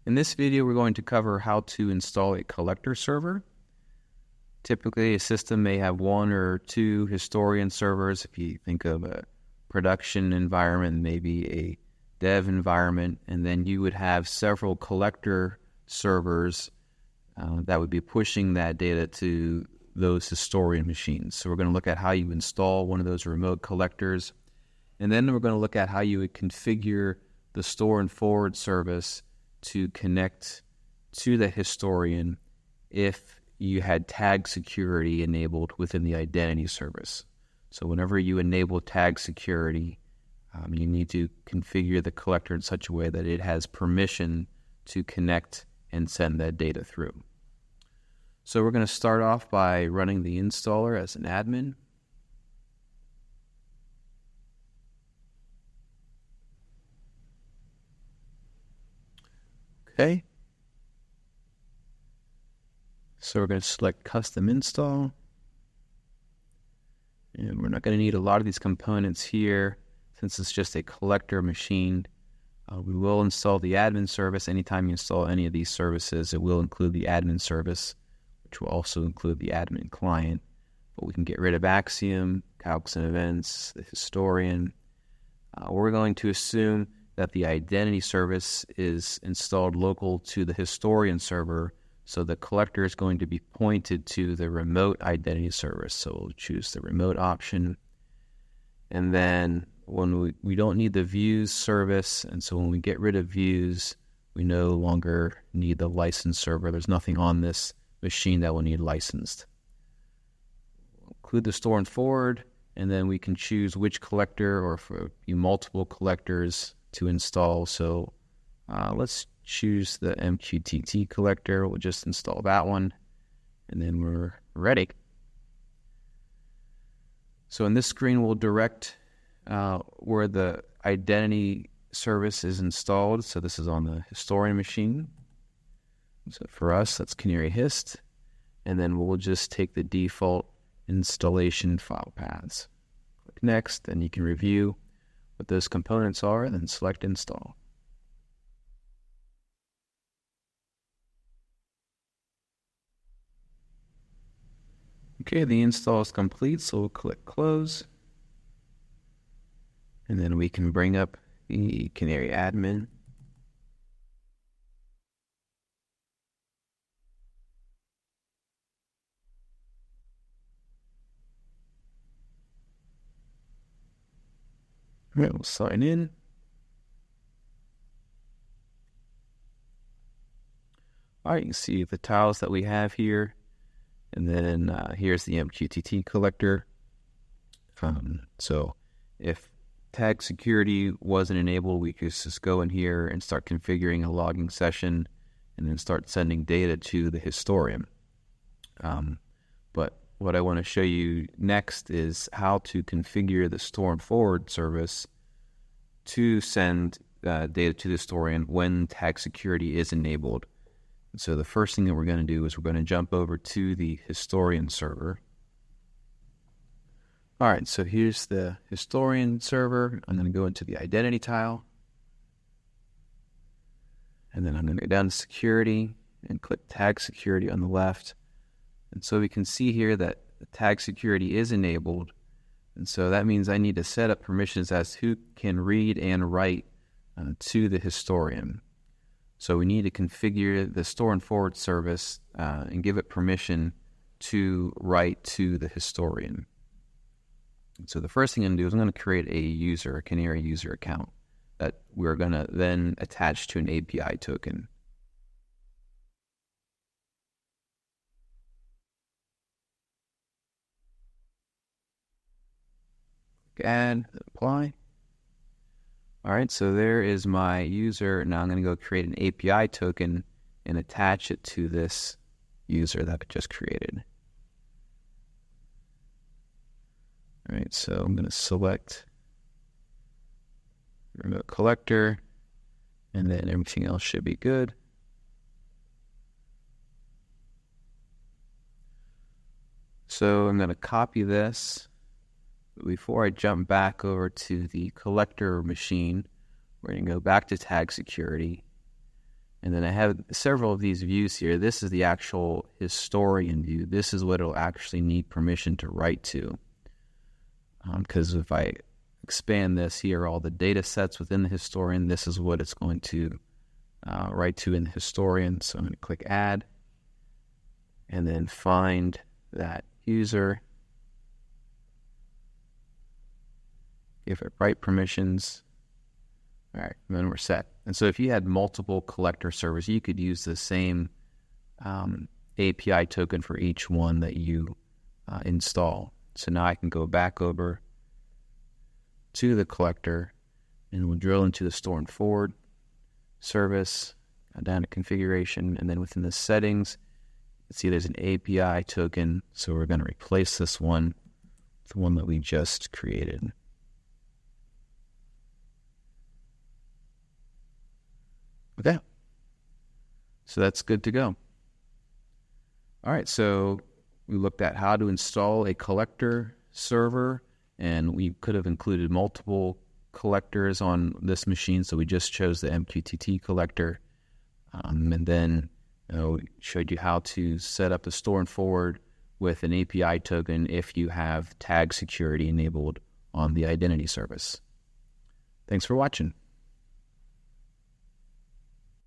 In this video, we're going to cover how to install a collector server. Typically, a system may have one or two historian servers. If you think of a production environment, maybe a dev environment, and then you would have several collector servers that would be pushing that data to those historian machines. So we're going to look at how you install one of those remote collectors, and then we're going to look at how you would configure the store and forward service to connect to the historian if you had tag security enabled within the identity service. So whenever you enable tag security, you need to configure the collector in such a way that it has permission to connect and send that data through. So we're going to start off by running the installer as an admin. Okay. So we're going to select custom install. And we're not going to need a lot of these components here since it's just a collector machine. We will install the admin service. Anytime you install any of these services, it will include the admin service, which will also include the admin client. But we can get rid of Axiom, calcs and events, the historian. We're going to assume that the identity service is installed local to the historian server, so the collector is going to be pointed to the remote identity service. So we'll choose the remote option. And then when we don't need the views service, and so when we get rid of views, we no longer need the licensed server. There's nothing on this machine that will need licensed. We'll include the store and forward, and then we can choose which collector, or for multiple collectors to install. So let's choose the MQTT collector. We'll just install that one, and then we're ready. So in this screen, we'll direct where the identity service is installed. So this is on the historian machine. So for us, that's Canary Hist. And then we'll just take the default installation file paths. Click Next, and you can review what those components are, and then select Install. Okay, the install is complete, so we'll click Close. And then we can bring up the Canary admin. All right, we'll sign in. All right, you can see the tiles that we have here. And then here's the MQTT collector. So if tag security wasn't enabled, we could just go in here and start configuring a logging session and then start sending data to the historian. But what I want to show you next is how to configure the store and forward service to send data to the historian when tag security is enabled. And so the first thing that we're going to do is we're going to jump over to the historian server. All right, so here's the historian server. I'm going to go into the identity tile. And then I'm going to go down to security and click tag security on the left. And so we can see here that the tag security is enabled. And so that means I need to set up permissions as who can read and write to the historian. So we need to configure the store and forward service and give it permission to write to the historian. And so the first thing I'm going to do is I'm going to create a Canary user account that we're going to then attach to an API token. Add, apply. All right, so there is my user. Now I'm going to go create an API token and attach it to this user that I just created. All right, so I'm going to select remote collector, and then everything else should be good. So I'm going to copy this. Before I jump back over to the collector machine, we're going to go back to tag security. And then I have several of these views here. This is the actual historian view. This is what it'll actually need permission to write to. Because if I expand this here, all the data sets within the historian, this is what it's going to write to in the historian. So I'm going to click add and then find that user, give it write permissions. All right, and then we're set. And so if you had multiple collector servers, you could use the same API token for each one that you install. So now I can go back over to the collector and we'll drill into the store and forward service, down to configuration, and then within the settings, see there's an API token. So we're going to replace this one with the one that we just created. Okay, so that's good to go. All right, so we looked at how to install a collector server, and we could have included multiple collectors on this machine, so we just chose the MQTT collector. And then we showed you how to set up the store and forward with an API token if you have tag security enabled on the identity service. Thanks for watching.